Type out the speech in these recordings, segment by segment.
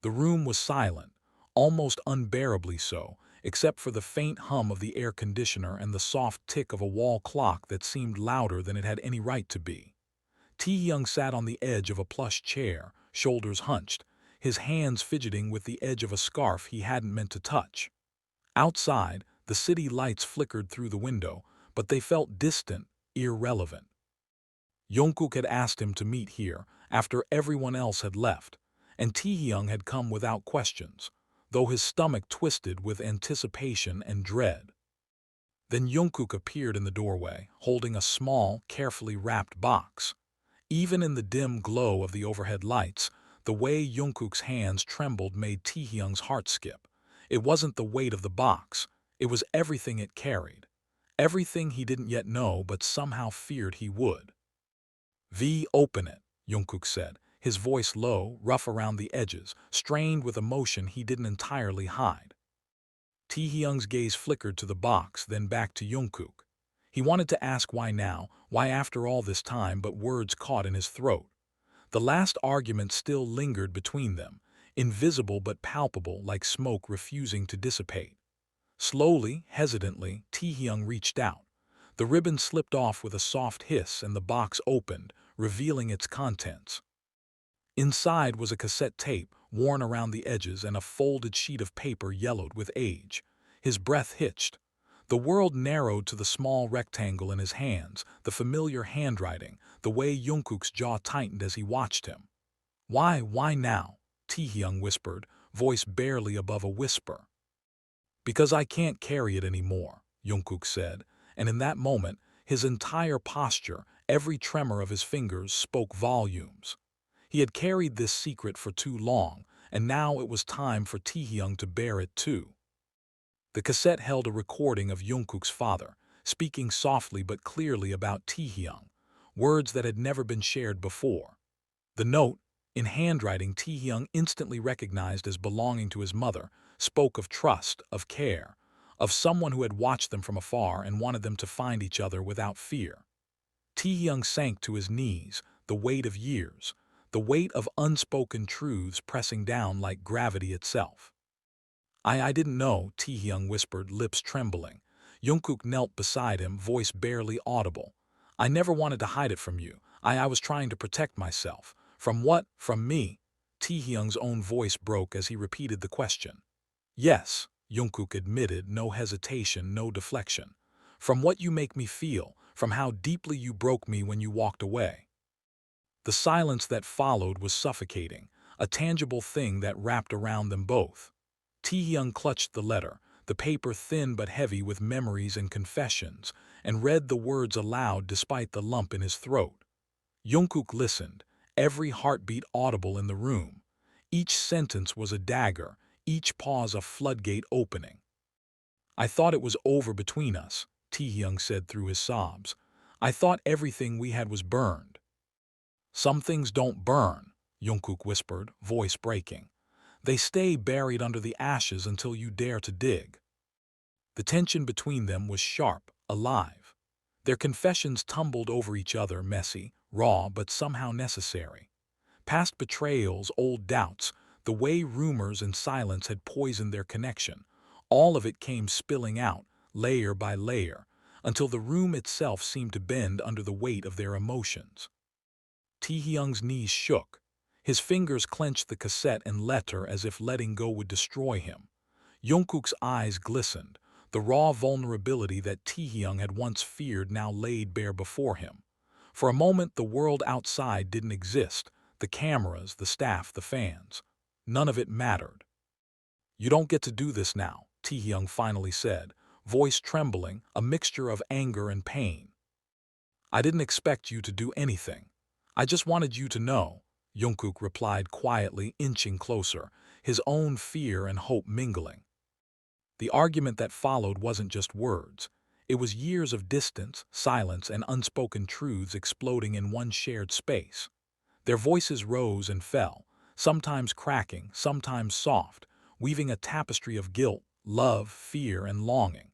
The room was silent, almost unbearably so, except for the faint hum of the air conditioner and the soft tick of a wall clock that seemed louder than it had any right to be. Taehyung sat on the edge of a plush chair, shoulders hunched, his hands fidgeting with the edge of a scarf he hadn't meant to touch. Outside, the city lights flickered through the window, but they felt distant, irrelevant. Jungkook had asked him to meet here after everyone else had left, and Taehyung had come without questions, though his stomach twisted with anticipation and dread. Then Jungkook appeared in the doorway, holding a small, carefully wrapped box. Even in the dim glow of the overhead lights, the way Jungkook's hands trembled made Taehyung's heart skip. It wasn't the weight of the box, it was everything it carried. Everything he didn't yet know but somehow feared he would. "V, open it," Jungkook said, his voice low, rough around the edges, strained with emotion he didn't entirely hide. Taehyung's gaze flickered to the box, then back to Jungkook. He wanted to ask why now, why after all this time, but words caught in his throat. The last argument still lingered between them, invisible but palpable like smoke refusing to dissipate. Slowly, hesitantly, Taehyung reached out. The ribbon slipped off with a soft hiss and the box opened, revealing its contents. Inside was a cassette tape, worn around the edges, and a folded sheet of paper yellowed with age. His breath hitched. The world narrowed to the small rectangle in his hands, the familiar handwriting, the way Jungkook's jaw tightened as he watched him. Why now?" Taehyung whispered, voice barely above a whisper. "Because I can't carry it anymore," Jungkook said, and in that moment, his entire posture, every tremor of his fingers spoke volumes. He had carried this secret for too long, and now it was time for Taehyung to bear it too. The cassette held a recording of Jungkook's father, speaking softly but clearly about Taehyung, words that had never been shared before. The note, in handwriting Taehyung instantly recognized as belonging to his mother, spoke of trust, of care, of someone who had watched them from afar and wanted them to find each other without fear. Taehyung sank to his knees, the weight of years, the weight of unspoken truths pressing down like gravity itself. I didn't know," Taehyung whispered, lips trembling. Jungkook knelt beside him, voice barely audible. "I never wanted to hide it from you. I was trying to protect myself. From what? From me?" Taehyung's own voice broke as he repeated the question. "Yes," Jungkook admitted, no hesitation, no deflection. "From what you make me feel, from how deeply you broke me when you walked away." The silence that followed was suffocating, a tangible thing that wrapped around them both. Taehyung clutched the letter, the paper thin but heavy with memories and confessions, and read the words aloud despite the lump in his throat. Jungkook listened, every heartbeat audible in the room. Each sentence was a dagger, each pause a floodgate opening. "I thought it was over between us," Taehyung said through his sobs. "I thought everything we had was burned." "Some things don't burn," Jungkook whispered, voice breaking. "They stay buried under the ashes until you dare to dig." The tension between them was sharp, alive. Their confessions tumbled over each other, messy, raw, but somehow necessary. Past betrayals, old doubts, the way rumors and silence had poisoned their connection, all of it came spilling out, layer by layer, until the room itself seemed to bend under the weight of their emotions. Taehyung's knees shook. His fingers clenched the cassette and letter as if letting go would destroy him. Jungkook's eyes glistened. The raw vulnerability that Taehyung had once feared now laid bare before him. For a moment the world outside didn't exist, the cameras, the staff, the fans. None of it mattered. "You don't get to do this now," Taehyung finally said, voice trembling, a mixture of anger and pain. "I didn't expect you to do anything. I just wanted you to know," Jungkook replied quietly, inching closer, his own fear and hope mingling. The argument that followed wasn't just words. It was years of distance, silence, and unspoken truths exploding in one shared space. Their voices rose and fell, sometimes cracking, sometimes soft, weaving a tapestry of guilt, love, fear, and longing.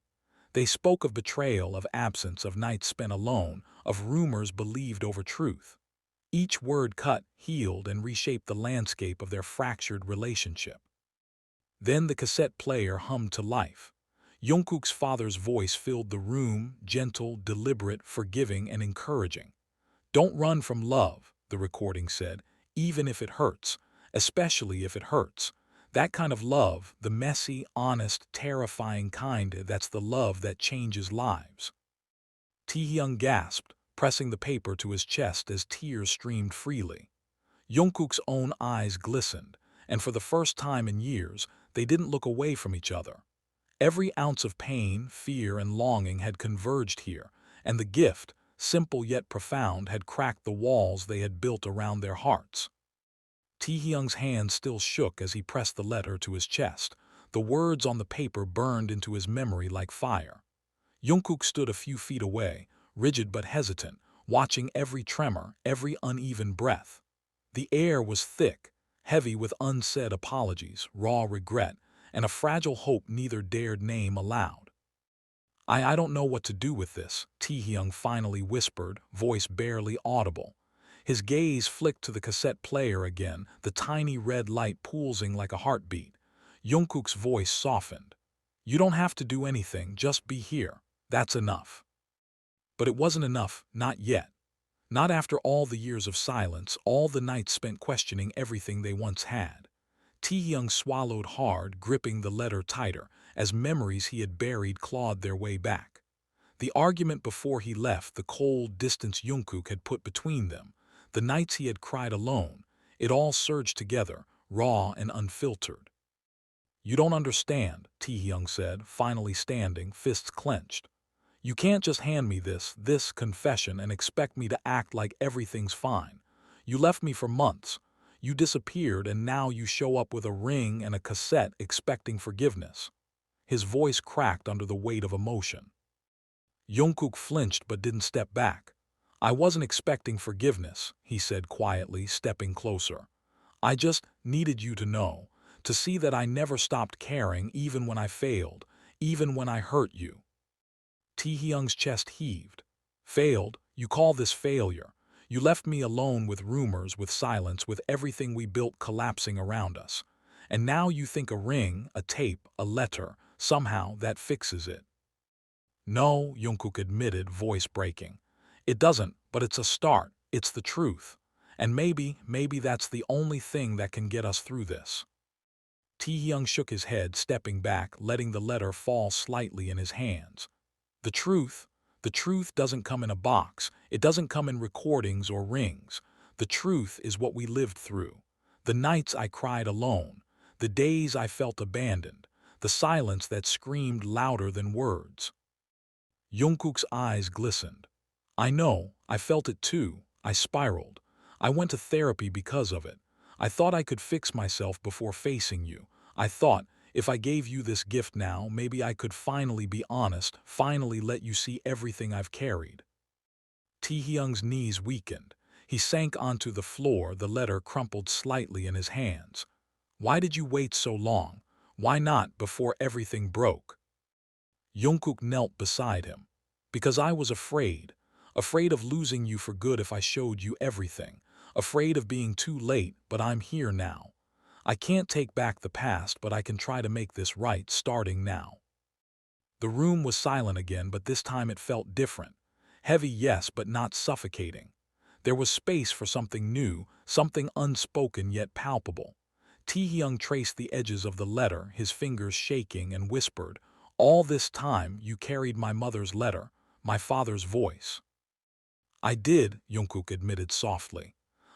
They spoke of betrayal, of absence, of nights spent alone, of rumors believed over truth. Each word cut, healed, and reshaped the landscape of their fractured relationship. Then the cassette player hummed to life. Jungkook's father's voice filled the room, gentle, deliberate, forgiving, and encouraging. "Don't run from love," the recording said, "even if it hurts, especially if it hurts. That kind of love, the messy, honest, terrifying kind, that's the love that changes lives." Taehyung gasped, pressing the paper to his chest as tears streamed freely. Jungkook's own eyes glistened, and for the first time in years, they didn't look away from each other. Every ounce of pain, fear, and longing had converged here, and the gift, simple yet profound, had cracked the walls they had built around their hearts. Taehyung's hand still shook as he pressed the letter to his chest. The words on the paper burned into his memory like fire. Jungkook stood a few feet away, rigid but hesitant, watching every tremor, every uneven breath. The air was thick, heavy with unsaid apologies, raw regret, and a fragile hope neither dared name aloud. I don't know what to do with this," Taehyung finally whispered, voice barely audible. His gaze flicked to the cassette player again, the tiny red light pulsing like a heartbeat. Jungkook's voice softened. "You don't have to do anything, just be here. That's enough." But it wasn't enough, not yet. Not after all the years of silence, all the nights spent questioning everything they once had. Taehyung swallowed hard, gripping the letter tighter, as memories he had buried clawed their way back. The argument before he left, the cold distance Jungkook had put between them, the nights he had cried alone, it all surged together, raw and unfiltered. "You don't understand," Taehyung said, finally standing, fists clenched. "You can't just hand me this confession and expect me to act like everything's fine. You left me for months. You disappeared, and now you show up with a ring and a cassette expecting forgiveness." His voice cracked under the weight of emotion. Jungkook flinched but didn't step back. "I wasn't expecting forgiveness," he said quietly, stepping closer. "I just needed you to know, to see that I never stopped caring even when I failed, even when I hurt you." Taehyung's chest heaved. "Failed? You call this failure? You left me alone with rumors, with silence, with everything we built collapsing around us. And now you think a ring, a tape, a letter, somehow that fixes it." "No," Jungkook admitted, voice breaking. "It doesn't, but it's a start. It's the truth. And maybe that's the only thing that can get us through this." Taehyung shook his head, stepping back, letting the letter fall slightly in his hands. The truth doesn't come in a box. It doesn't come in recordings or rings. The truth is what we lived through. The nights I cried alone, the days I felt abandoned, the silence that screamed louder than words." Jungkook's eyes glistened. "I know, I felt it too. I spiraled. I went to therapy because of it. I thought I could fix myself before facing you. I thought, if I gave you this gift now, maybe I could finally be honest, finally let you see everything I've carried." Taehyung's knees weakened. He sank onto the floor, the letter crumpled slightly in his hands. "Why did you wait so long? Why not before everything broke?" Jungkook knelt beside him. "Because I was afraid. Afraid of losing you for good if I showed you everything. Afraid of being too late, but I'm here now. I can't take back the past, but I can try to make this right, starting now." The room was silent again, but this time it felt different. Heavy, yes, but not suffocating. There was space for something new, something unspoken yet palpable. Taehyung traced the edges of the letter, his fingers shaking, and whispered, "All this time you carried my mother's letter, my father's voice." "I did," Jungkook admitted softly.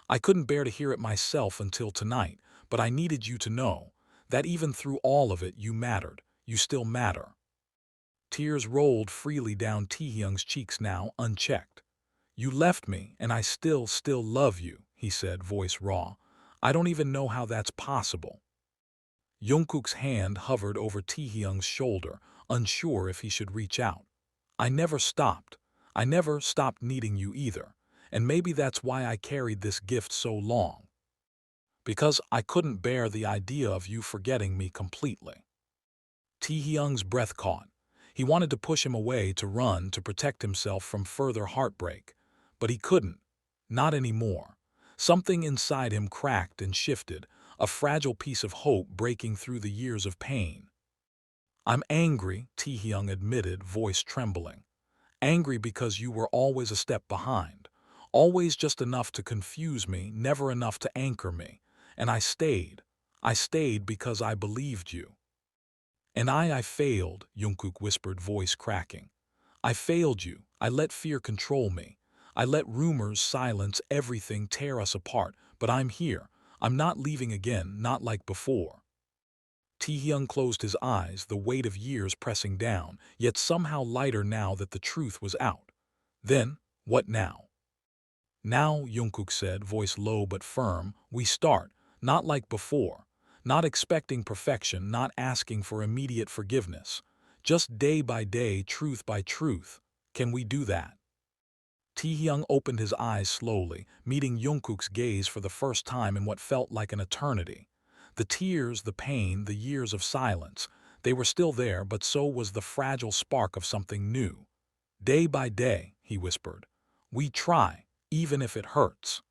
"I couldn't bear to hear it myself until tonight, but I needed you to know that even through all of it you mattered, you still matter." Tears rolled freely down Taehyung's cheeks now, unchecked. "You left me, and I still love you," he said, voice raw. "I don't even know how that's possible." Jungkook's hand hovered over Taehyung's shoulder, unsure if he should reach out. "I never stopped. I never stopped needing you either. And maybe that's why I carried this gift so long. Because I couldn't bear the idea of you forgetting me completely." Taehyung's breath caught. He wanted to push him away, to run, to protect himself from further heartbreak. But he couldn't. Not anymore. Something inside him cracked and shifted, a fragile piece of hope breaking through the years of pain. "I'm angry," Taehyung admitted, voice trembling. "Angry because you were always a step behind. Always just enough to confuse me, never enough to anchor me. And I stayed. I stayed because I believed you." "And I failed," Jungkook whispered, voice cracking. "I failed you. I let fear control me. I let rumors silence everything, tear us apart. But I'm here. I'm not leaving again, not like before." Taehyung closed his eyes, the weight of years pressing down, yet somehow lighter now that the truth was out. "Then, what now?" "Now," Jungkook said, voice low but firm, "we start, not like before. Not expecting perfection, not asking for immediate forgiveness. Just day by day, truth by truth. Can we do that?" Taehyung opened his eyes slowly, meeting Jungkook's gaze for the first time in what felt like an eternity. The tears, the pain, the years of silence, they were still there, but so was the fragile spark of something new. "Day by day," he whispered. "We try, even if it hurts."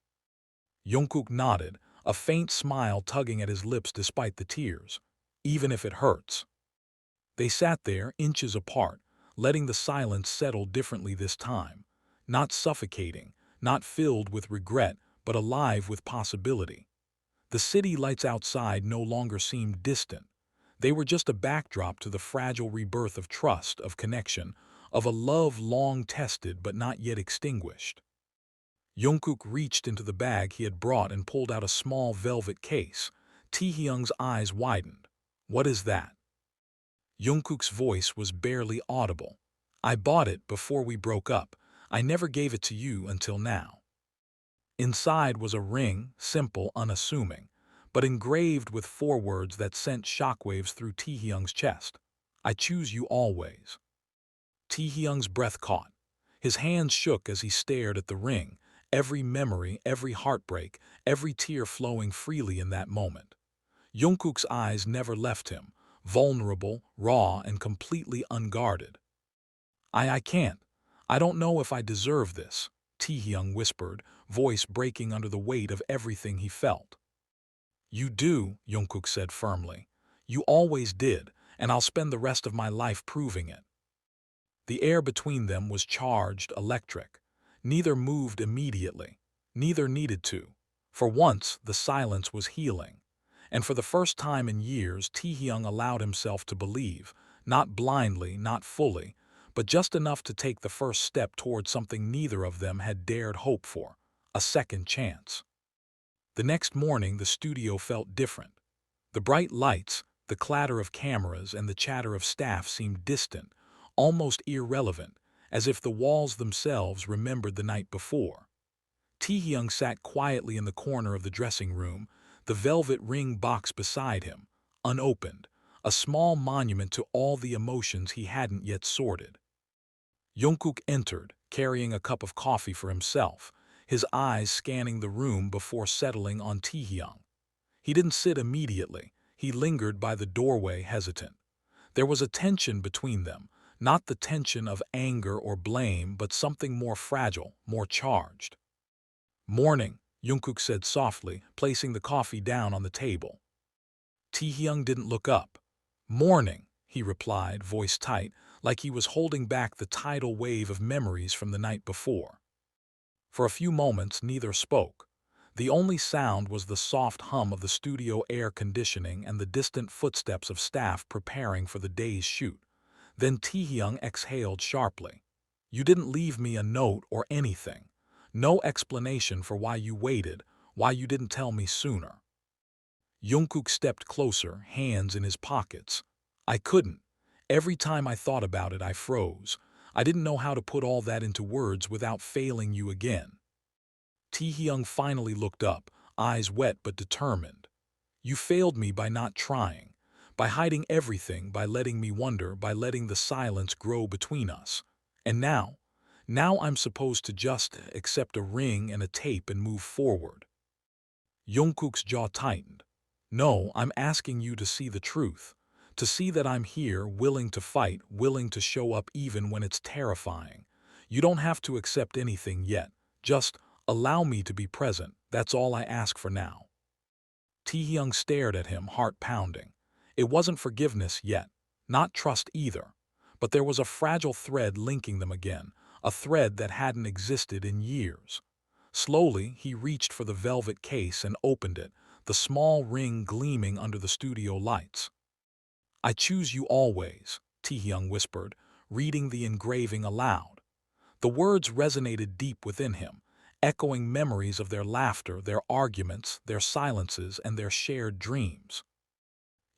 Jungkook nodded, a faint smile tugging at his lips despite the tears. "Even if it hurts." They sat there, inches apart, letting the silence settle differently this time. Not suffocating, not filled with regret, but alive with possibility. The city lights outside no longer seemed distant. They were just a backdrop to the fragile rebirth of trust, of connection, of a love long tested but not yet extinguished. Jungkook reached into the bag he had brought and pulled out a small velvet case. Taehyung's eyes widened. "What is that?" Jungkook's voice was barely audible. "I bought it before we broke up. I never gave it to you until now." Inside was a ring, simple, unassuming, but engraved with 4 words that sent shockwaves through Taehyung's chest. "I choose you always." Taehyung's breath caught. His hands shook as he stared at the ring, every memory, every heartbreak, every tear flowing freely in that moment. Jungkook's eyes never left him, vulnerable, raw, and completely unguarded. I can't. I don't know if I deserve this," Taehyung whispered, voice breaking under the weight of everything he felt. "You do," Jungkook said firmly. "You always did, and I'll spend the rest of my life proving it." The air between them was charged, electric. Neither moved immediately. Neither needed to. For once, the silence was healing. And for the first time in years, Taehyung allowed himself to believe, not blindly, not fully, but just enough to take the first step toward something neither of them had dared hope for, a second chance. The next morning, the studio felt different. The bright lights, the clatter of cameras, and the chatter of staff seemed distant, almost irrelevant, as if the walls themselves remembered the night before. Taehyung sat quietly in the corner of the dressing room, the velvet ring box beside him, unopened, a small monument to all the emotions he hadn't yet sorted. Jungkook entered, carrying a cup of coffee for himself, his eyes scanning the room before settling on Taehyung. He didn't sit immediately. He lingered by the doorway, hesitant. There was a tension between them, not the tension of anger or blame, but something more fragile, more charged. "Morning," Jungkook said softly, placing the coffee down on the table. Taehyung didn't look up. "Morning," he replied, voice tight, like he was holding back the tidal wave of memories from the night before. For a few moments, neither spoke. The only sound was the soft hum of the studio air conditioning and the distant footsteps of staff preparing for the day's shoot. Then Taehyung exhaled sharply. "You didn't leave me a note or anything. No explanation for why you waited, why you didn't tell me sooner." Jungkook stepped closer, hands in his pockets. "I couldn't. Every time I thought about it, I froze. I didn't know how to put all that into words without failing you again." Taehyung finally looked up, eyes wet but determined. "You failed me by not trying, by hiding everything, by letting me wonder, by letting the silence grow between us. And now I'm supposed to just accept a ring and a tape and move forward." Jungkook's jaw tightened. "No, I'm asking you to see the truth, to see that I'm here, willing to fight, willing to show up even when it's terrifying. You don't have to accept anything yet. Just Allow me to be present, that's all I ask for now. Taehyung stared at him, heart pounding. It wasn't forgiveness yet, not trust either. But there was a fragile thread linking them again, a thread that hadn't existed in years. Slowly, he reached for the velvet case and opened it, the small ring gleaming under the studio lights. I choose you always, Taehyung whispered, reading the engraving aloud. The words resonated deep within him, echoing memories of their laughter, their arguments, their silences, and their shared dreams.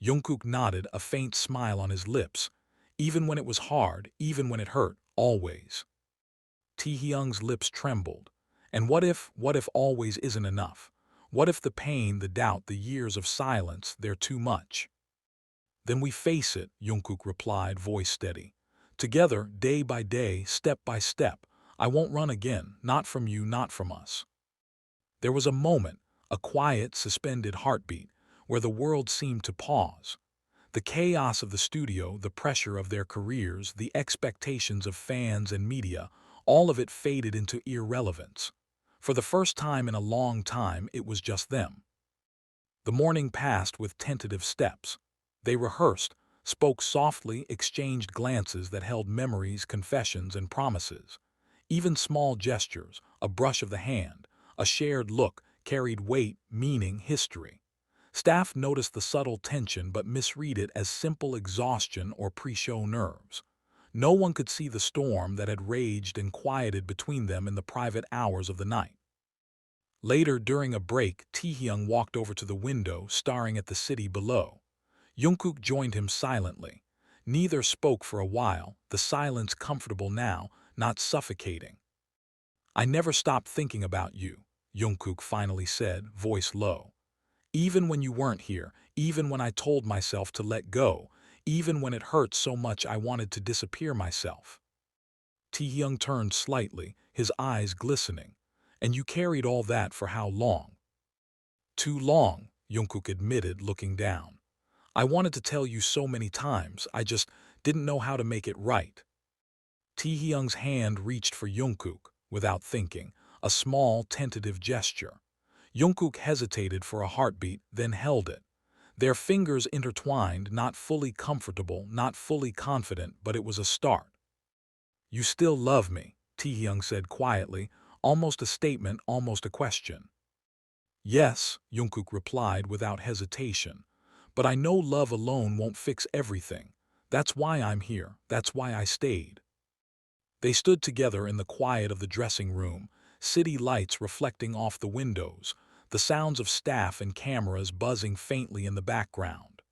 Jungkook nodded, a faint smile on his lips. Even when it was hard, even when it hurt, always. Taehyung's lips trembled. And what if always isn't enough? What if the pain, the doubt, the years of silence, they're too much? Then we face it, Jungkook replied, voice steady. Together, day by day, step by step. I won't run again, not from you, not from us. There was a moment, a quiet, suspended heartbeat, where the world seemed to pause. The chaos of the studio, the pressure of their careers, the expectations of fans and media, all of it faded into irrelevance. For the first time in a long time, it was just them. The morning passed with tentative steps. They rehearsed, spoke softly, exchanged glances that held memories, confessions, and promises. Even small gestures, a brush of the hand, a shared look, carried weight, meaning, history. Staff noticed the subtle tension but misread it as simple exhaustion or pre-show nerves. No one could see the storm that had raged and quieted between them in the private hours of the night. Later, during a break, Taehyung walked over to the window, staring at the city below. Jungkook joined him silently. Neither spoke for a while, the silence comfortable now, not suffocating. I never stopped thinking about you, Jungkook finally said, voice low. Even when you weren't here, even when I told myself to let go, even when it hurt so much I wanted to disappear myself. Taehyung turned slightly, his eyes glistening. And you carried all that for how long? Too long, Jungkook admitted, looking down. I wanted to tell you so many times, I just didn't know how to make it right. Taehyung's hand reached for Jungkook, without thinking, a small, tentative gesture. Jungkook hesitated for a heartbeat, then held it. Their fingers intertwined, not fully comfortable, not fully confident, but it was a start. You still love me, Taehyung said quietly, almost a statement, almost a question. Yes, Jungkook replied without hesitation. But I know love alone won't fix everything. That's why I'm here, that's why I stayed. They stood together in the quiet of the dressing room, city lights reflecting off the windows, the sounds of staff and cameras buzzing faintly in the background.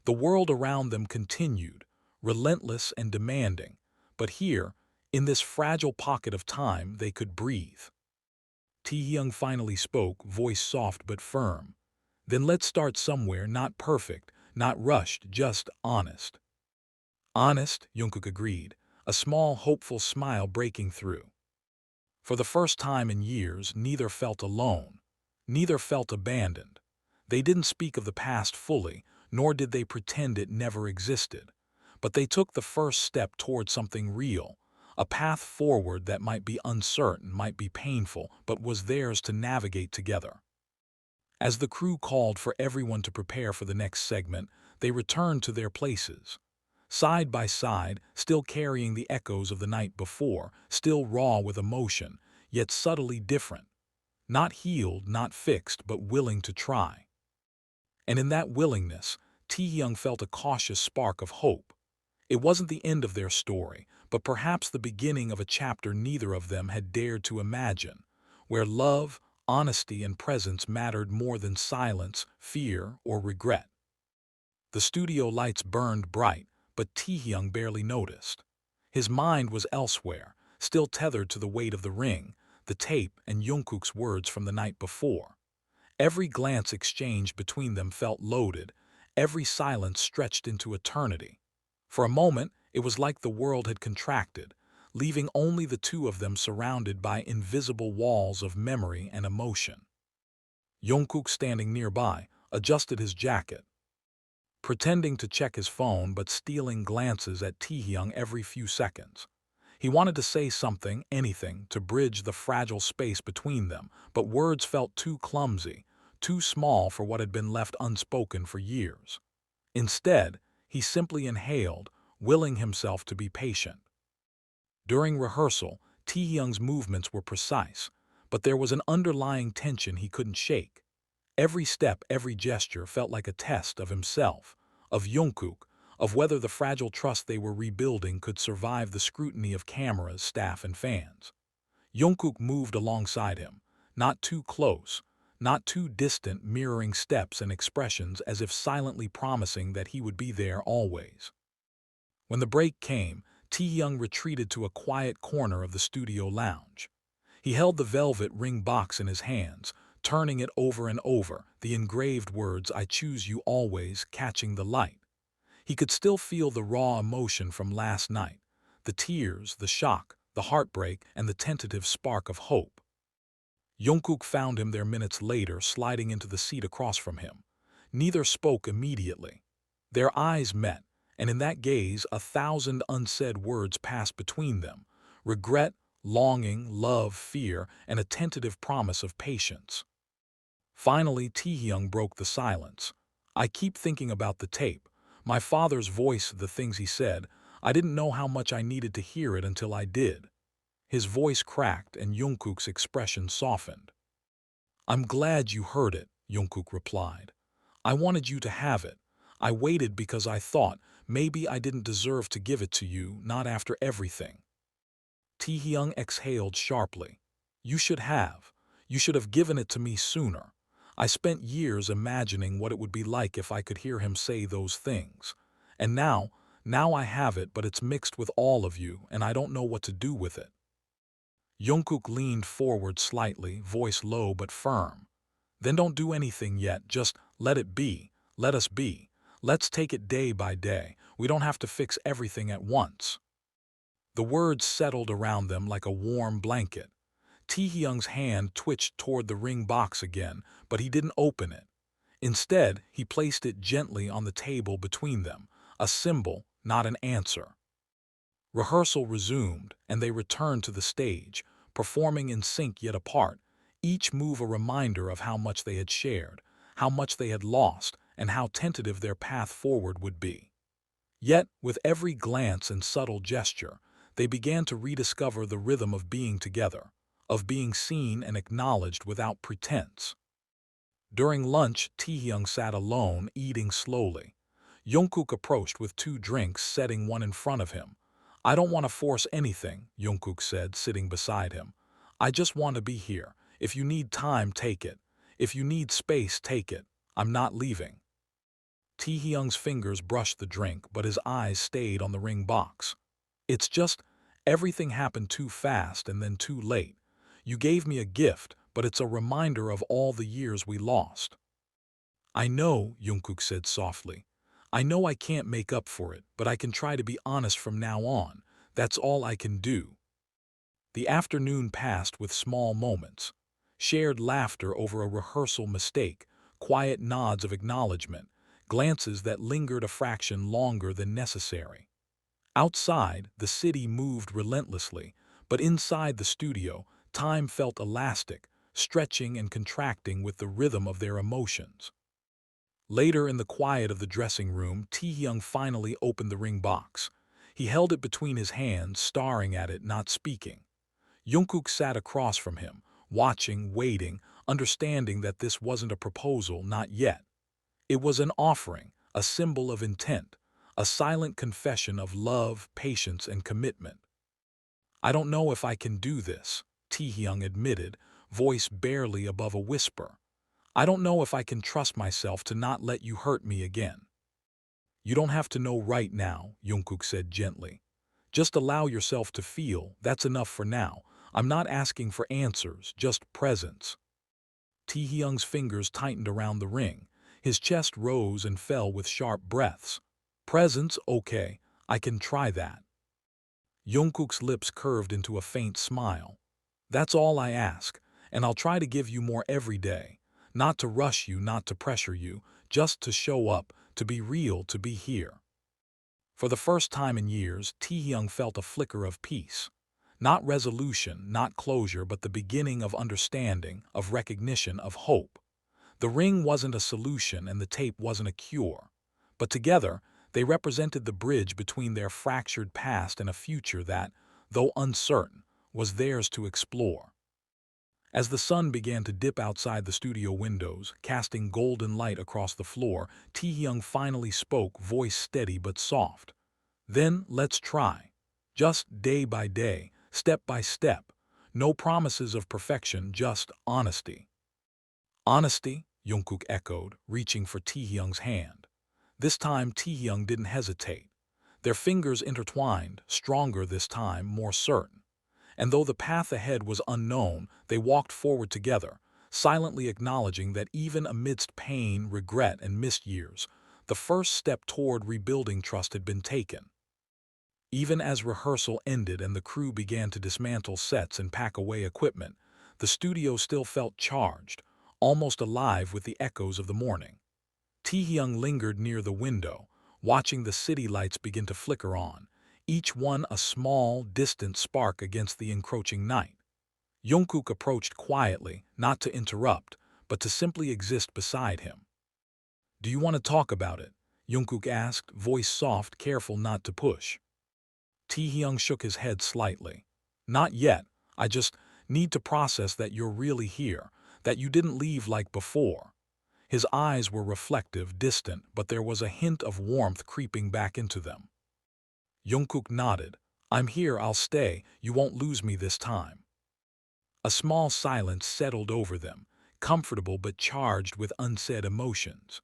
The world around them continued, relentless and demanding, but here, in this fragile pocket of time, they could breathe. Taehyung finally spoke, voice soft but firm. Then let's start somewhere, not perfect, not rushed, just honest. Honest, Jungkook agreed, a small, hopeful smile breaking through. For the first time in years, neither felt alone. Neither felt abandoned. They didn't speak of the past fully, nor did they pretend it never existed. But they took the first step toward something real, a path forward that might be uncertain, might be painful, but was theirs to navigate together. As the crew called for everyone to prepare for the next segment, they returned to their places. Side by side, still carrying the echoes of the night before, still raw with emotion, yet subtly different. Not healed, not fixed, but willing to try. And in that willingness, Taehyung felt a cautious spark of hope. It wasn't the end of their story, but perhaps the beginning of a chapter neither of them had dared to imagine, where love, honesty, and presence mattered more than silence, fear, or regret. The studio lights burned bright, but Taehyung barely noticed. His mind was elsewhere, still tethered to the weight of the ring, the tape, and Jungkook's words from the night before. Every glance exchanged between them felt loaded, every silence stretched into eternity. For a moment, it was like the world had contracted, leaving only the two of them surrounded by invisible walls of memory and emotion. Jungkook, standing nearby, adjusted his jacket, pretending to check his phone but stealing glances at Taehyung every few seconds. He wanted to say something, anything, to bridge the fragile space between them, but words felt too clumsy, too small for what had been left unspoken for years. Instead, he simply inhaled, willing himself to be patient. During rehearsal, Taehyung's movements were precise, but there was an underlying tension he couldn't shake. Every step, every gesture felt like a test of himself, of Jungkook, of whether the fragile trust they were rebuilding could survive the scrutiny of cameras, staff, and fans. Jungkook moved alongside him, not too close, not too distant, mirroring steps and expressions as if silently promising that he would be there always. When the break came, Taehyung retreated to a quiet corner of the studio lounge. He held the velvet ring box in his hands, turning it over and over, the engraved words, "I choose you always," catching the light. He could still feel the raw emotion from last night, the tears, the shock, the heartbreak, and the tentative spark of hope. Jungkook found him there minutes later, sliding into the seat across from him. Neither spoke immediately. Their eyes met, and in that gaze 1,000 unsaid words passed between them: regret, longing, love, fear, and a tentative promise of patience. Finally, Taehyung broke the silence. "I keep thinking about the tape. My father's voice, the things he said. I didn't know how much I needed to hear it until I did." His voice cracked and Jungkook's expression softened. "I'm glad you heard it," Jungkook replied. "I wanted you to have it. I waited because I thought maybe I didn't deserve to give it to you, not after everything." Taehyung exhaled sharply. "You should have. You should have given it to me sooner. I spent years imagining what it would be like if I could hear him say those things. And now I have it, but it's mixed with all of you, and I don't know what to do with it." Jungkook leaned forward slightly, voice low but firm. "Then don't do anything yet, just let it be. Let us be. Let's take it day by day. We don't have to fix everything at once." The words settled around them like a warm blanket. Taehyung's hand twitched toward the ring box again, but he didn't open it. Instead, he placed it gently on the table between them, a symbol, not an answer. Rehearsal resumed, and they returned to the stage, performing in sync yet apart, each move a reminder of how much they had shared, how much they had lost, and how tentative their path forward would be. Yet, with every glance and subtle gesture, they began to rediscover the rhythm of being together, of being seen and acknowledged without pretense. During lunch, Taehyung sat alone, eating slowly. Jungkook approached with 2 drinks, setting one in front of him. "I don't want to force anything," Jungkook said, sitting beside him. "I just want to be here. If you need time, take it. If you need space, take it. I'm not leaving." Taehyung's fingers brushed the drink, but his eyes stayed on the ring box. "It's just, everything happened too fast and then too late. You gave me a gift, but it's a reminder of all the years we lost." "I know," Jungkook said softly. "I know I can't make up for it, but I can try to be honest from now on. That's all I can do." The afternoon passed with small moments. Shared laughter over a rehearsal mistake, quiet nods of acknowledgement, glances that lingered a fraction longer than necessary. Outside, the city moved relentlessly, but inside the studio, time felt elastic, stretching and contracting with the rhythm of their emotions. Later, in the quiet of the dressing room, Taehyung finally opened the ring box. He held it between his hands, staring at it, not speaking. Jungkook sat across from him, watching, waiting, understanding that this wasn't a proposal, not yet. It was an offering, a symbol of intent, a silent confession of love, patience, and commitment. "I don't know if I can do this," Taehyung admitted, voice barely above a whisper. "I don't know if I can trust myself to not let you hurt me again." "You don't have to know right now," Jungkook said gently. "Just allow yourself to feel, that's enough for now. I'm not asking for answers, just presence." Taehyung's fingers tightened around the ring. His chest rose and fell with sharp breaths. "Presence, okay, I can try that." Jungkook's lips curved into a faint smile. "That's all I ask, and I'll try to give you more every day. Not to rush you, not to pressure you, just to show up, to be real, to be here." For the first time in years, Taehyung felt a flicker of peace. Not resolution, not closure, but the beginning of understanding, of recognition, of hope. The ring wasn't a solution and the tape wasn't a cure. But together, they represented the bridge between their fractured past and a future that, though uncertain, was theirs to explore. As the sun began to dip outside the studio windows, casting golden light across the floor, Taehyung finally spoke, voice steady but soft. Then let's try. Just day by day, step by step. No promises of perfection, just honesty. Honesty, Jungkook echoed, reaching for Taehyung's hand. This time Taehyung didn't hesitate. Their fingers intertwined, stronger this time, more certain. And though the path ahead was unknown, they walked forward together, silently acknowledging that even amidst pain, regret, and missed years, the first step toward rebuilding trust had been taken. Even as rehearsal ended and the crew began to dismantle sets and pack away equipment, the studio still felt charged, almost alive with the echoes of the morning. Taehyung lingered near the window, watching the city lights begin to flicker on, each one a small, distant spark against the encroaching night. Jungkook approached quietly, not to interrupt, but to simply exist beside him. "Do you want to talk about it?" Jungkook asked, voice soft, careful not to push. Taehyung shook his head slightly. "Not yet. I just need to process that you're really here, that you didn't leave like before." His eyes were reflective, distant, but there was a hint of warmth creeping back into them. Jungkook nodded. "I'm here, I'll stay, you won't lose me this time." A small silence settled over them, comfortable but charged with unsaid emotions.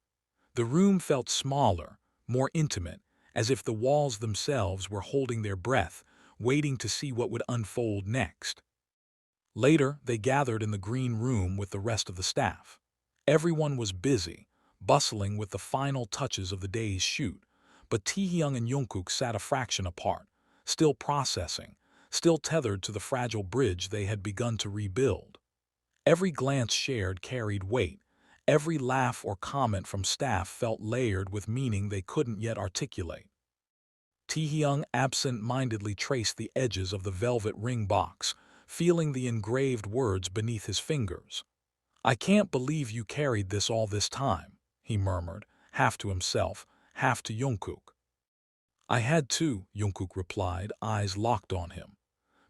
The room felt smaller, more intimate, as if the walls themselves were holding their breath, waiting to see what would unfold next. Later, they gathered in the green room with the rest of the staff. Everyone was busy, bustling with the final touches of the day's shoot, but Taehyung and Jungkook sat a fraction apart, still processing, still tethered to the fragile bridge they had begun to rebuild. Every glance shared carried weight. Every laugh or comment from staff felt layered with meaning they couldn't yet articulate. Taehyung absent-mindedly traced the edges of the velvet ring box, feeling the engraved words beneath his fingers. "I can't believe you carried this all this time," he murmured, half to himself, half to Jungkook. "I had to," Jungkook replied, eyes locked on him.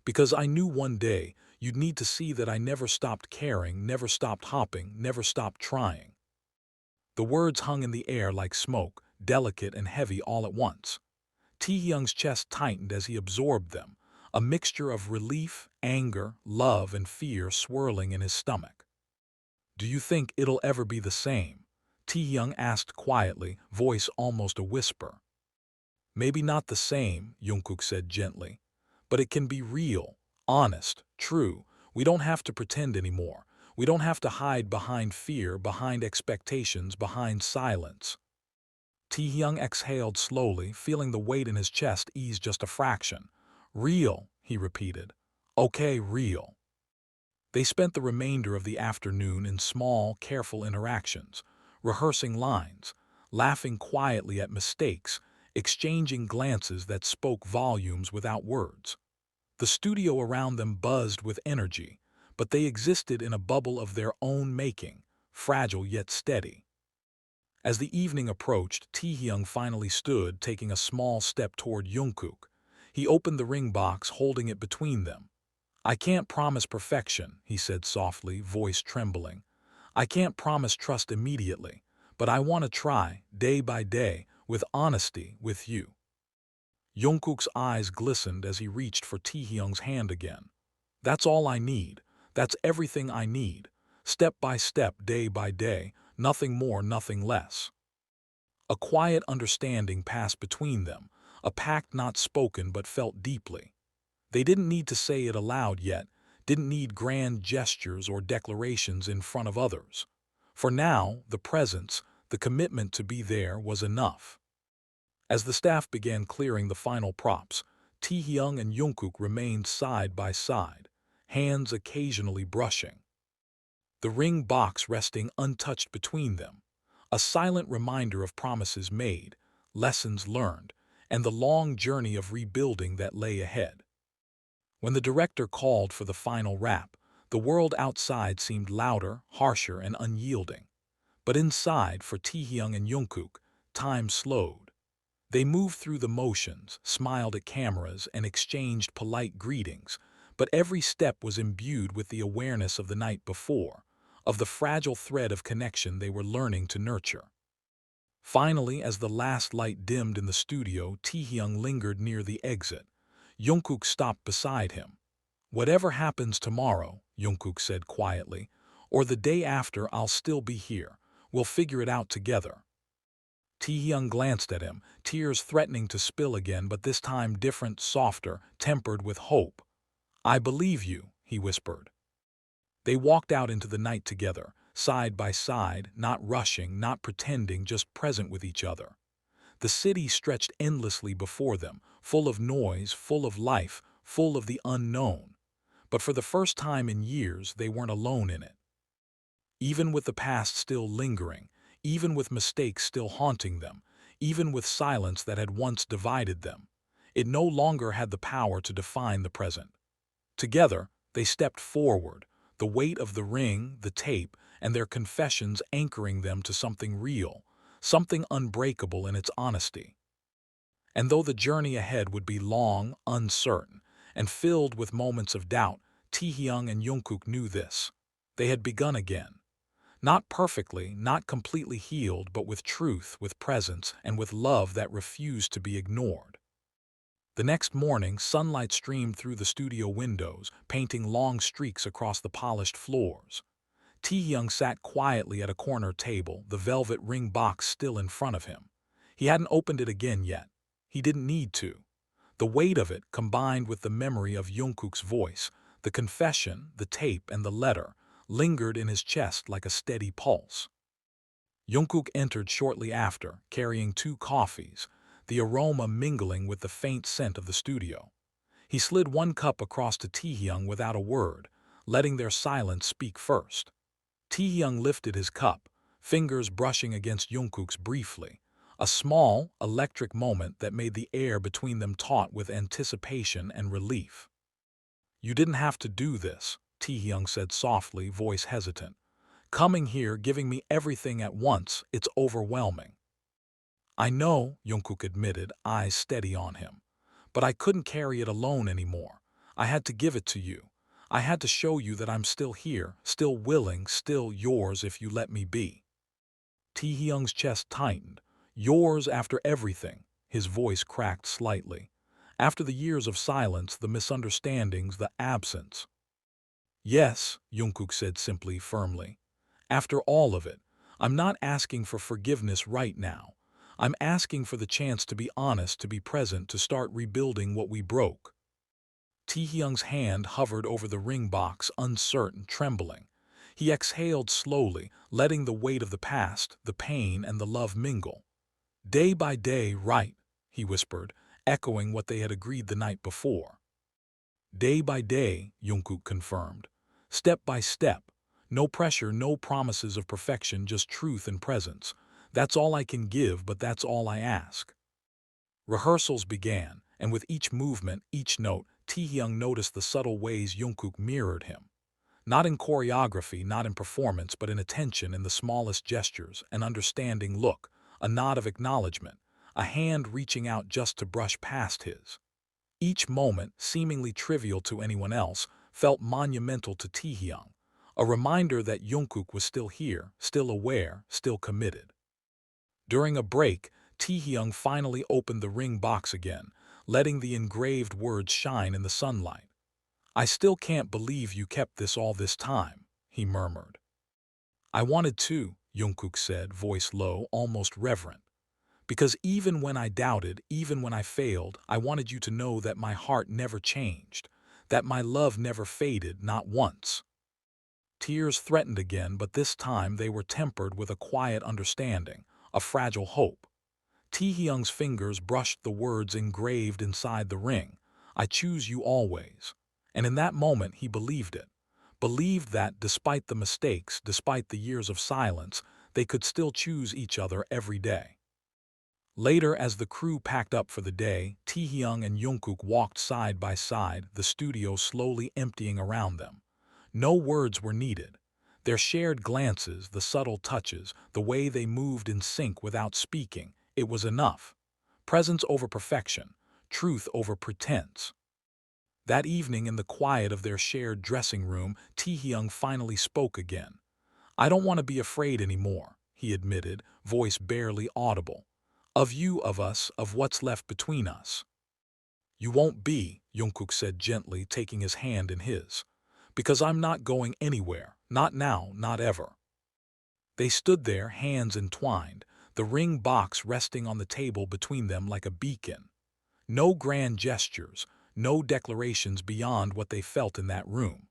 "Because I knew one day you'd need to see that I never stopped caring, never stopped hopping, never stopped trying." The words hung in the air like smoke, delicate and heavy all at once. Taehyung's chest tightened as he absorbed them, a mixture of relief, anger, love, and fear swirling in his stomach. "Do you think it'll ever be the same?" Taehyung asked quietly, voice almost a whisper. "Maybe not the same," Jungkook said gently, "but it can be real, honest, true. We don't have to pretend anymore. We don't have to hide behind fear, behind expectations, behind silence." Taehyung exhaled slowly, feeling the weight in his chest ease just a fraction. "Real," he repeated. "Okay, real." They spent the remainder of the afternoon in small, careful interactions, rehearsing lines, laughing quietly at mistakes, exchanging glances that spoke volumes without words. The studio around them buzzed with energy, but they existed in a bubble of their own making, fragile yet steady. As the evening approached, Taehyung finally stood, taking a small step toward Jungkook. He opened the ring box, holding it between them. "I can't promise perfection," he said softly, voice trembling. "I can't promise trust immediately, but I want to try, day by day, with honesty, with you." Jungkook's eyes glistened as he reached for Taehyung's hand again. "That's all I need. That's everything I need. Step by step, day by day, nothing more, nothing less." A quiet understanding passed between them, a pact not spoken but felt deeply. They didn't need to say it aloud yet, didn't need grand gestures or declarations in front of others. For now, the presence, the commitment to be there was enough. As the staff began clearing the final props, Taehyung and Jungkook remained side by side, hands occasionally brushing. The ring box resting untouched between them, a silent reminder of promises made, lessons learned, and the long journey of rebuilding that lay ahead. When the director called for the final wrap, the world outside seemed louder, harsher, and unyielding. But inside, for Taehyung and Jungkook, time slowed. They moved through the motions, smiled at cameras, and exchanged polite greetings, but every step was imbued with the awareness of the night before, of the fragile thread of connection they were learning to nurture. Finally, as the last light dimmed in the studio, Taehyung lingered near the exit. Jungkook stopped beside him. "Whatever happens tomorrow," Jungkook said quietly, "or the day after, I'll still be here. We'll figure it out together." Taehyung glanced at him, tears threatening to spill again, but this time different, softer, tempered with hope. "I believe you," he whispered. They walked out into the night together, side by side, not rushing, not pretending, just present with each other. The city stretched endlessly before them, full of noise, full of life, full of the unknown. But for the first time in years, they weren't alone in it. Even with the past still lingering, even with mistakes still haunting them, even with silence that had once divided them, it no longer had the power to define the present. Together, they stepped forward, the weight of the ring, the tape, and their confessions anchoring them to something real, something unbreakable in its honesty. And though the journey ahead would be long, uncertain, and filled with moments of doubt, Taehyung and Jungkook knew this. They had begun again. Not perfectly, not completely healed, but with truth, with presence, and with love that refused to be ignored. The next morning, sunlight streamed through the studio windows, painting long streaks across the polished floors. Taehyung sat quietly at a corner table, the velvet ring box still in front of him. He hadn't opened it again yet. He didn't need to. The weight of it, combined with the memory of Jungkook's voice, the confession, the tape, and the letter, lingered in his chest like a steady pulse. Jungkook entered shortly after, carrying 2 coffees, the aroma mingling with the faint scent of the studio. He slid 1 cup across to Taehyung without a word, letting their silence speak first. Taehyung lifted his cup, fingers brushing against Jungkook's briefly, a small, electric moment that made the air between them taut with anticipation and relief. "You didn't have to do this," Taehyung said softly, voice hesitant. "Coming here, giving me everything at once, it's overwhelming." "I know," Jungkook admitted, eyes steady on him. "But I couldn't carry it alone anymore. I had to give it to you. I had to show you that I'm still here, still willing, still yours if you let me be." Taehyung's chest tightened. "Yours after everything," his voice cracked slightly. "After the years of silence, the misunderstandings, the absence." "Yes," Jungkook said simply, firmly. "After all of it, I'm not asking for forgiveness right now. I'm asking for the chance to be honest, to be present, to start rebuilding what we broke." Taehyung's hand hovered over the ring box, uncertain, trembling. He exhaled slowly, letting the weight of the past, the pain, and the love mingle. "Day by day, right," he whispered, echoing what they had agreed the night before. "Day by day," Jungkook confirmed. "Step by step. No pressure, no promises of perfection, just truth and presence. That's all I can give, but that's all I ask." Rehearsals began, and with each movement, each note, Taehyung noticed the subtle ways Jungkook mirrored him. Not in choreography, not in performance, but in attention, in the smallest gestures, an understanding look, a nod of acknowledgement, a hand reaching out just to brush past his. Each moment, seemingly trivial to anyone else, felt monumental to Taehyung, a reminder that Jungkook was still here, still aware, still committed. During a break, Taehyung finally opened the ring box again, letting the engraved words shine in the sunlight. "I still can't believe you kept this all this time," he murmured. "I wanted to," Jungkook said, voice low, almost reverent. "Because even when I doubted, even when I failed, I wanted you to know that my heart never changed, that my love never faded, not once." Tears threatened again, but this time they were tempered with a quiet understanding, a fragile hope. Taehyung's fingers brushed the words engraved inside the ring, "I choose you always." And in that moment he believed it. Believed that, despite the mistakes, despite the years of silence, they could still choose each other every day. Later, as the crew packed up for the day, Taehyung and Jungkook walked side by side, the studio slowly emptying around them. No words were needed. Their shared glances, the subtle touches, the way they moved in sync without speaking, it was enough. Presence over perfection, truth over pretense. That evening, in the quiet of their shared dressing room, Taehyung finally spoke again. "I don't want to be afraid anymore," he admitted, voice barely audible. "Of you, of us, of what's left between us." "You won't be," Jungkook said gently, taking his hand in his. "Because I'm not going anywhere. Not now, not ever." They stood there, hands entwined, the ring box resting on the table between them like a beacon. No grand gestures, no declarations beyond what they felt in that room.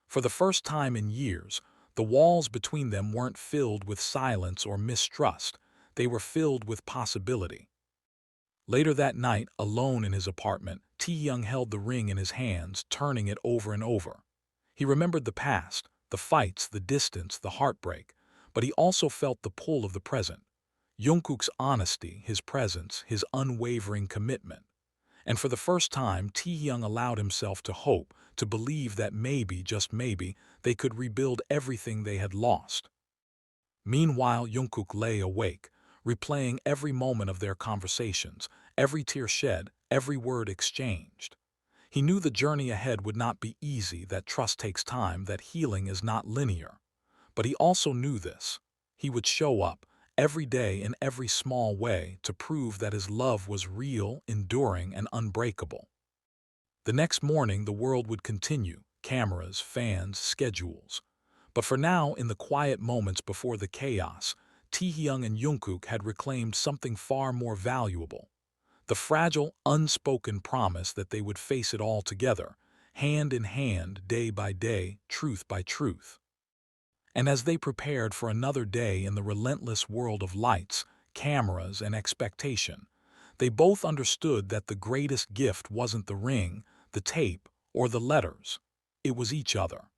For the first time in years, the walls between them weren't filled with silence or mistrust, they were filled with possibility. Later that night, alone in his apartment, Taehyung held the ring in his hands, turning it over and over. He remembered the past, the fights, the distance, the heartbreak, but he also felt the pull of the present. Jungkook's honesty, his presence, his unwavering commitment. And for the first time, Taehyung allowed himself to hope, to believe that maybe, just maybe, they could rebuild everything they had lost. Meanwhile, Jungkook lay awake, replaying every moment of their conversations, every tear shed, every word exchanged. He knew the journey ahead would not be easy, that trust takes time, that healing is not linear. But he also knew this. He would show up, every day in every small way, to prove that his love was real, enduring, and unbreakable. The next morning, the world would continue, cameras, fans, schedules. But for now, in the quiet moments before the chaos, Taehyung and Jungkook had reclaimed something far more valuable. The fragile, unspoken promise that they would face it all together, hand in hand, day by day, truth by truth. And as they prepared for another day in the relentless world of lights, cameras, and expectation, they both understood that the greatest gift wasn't the ring, the tape, or the letters. It was each other.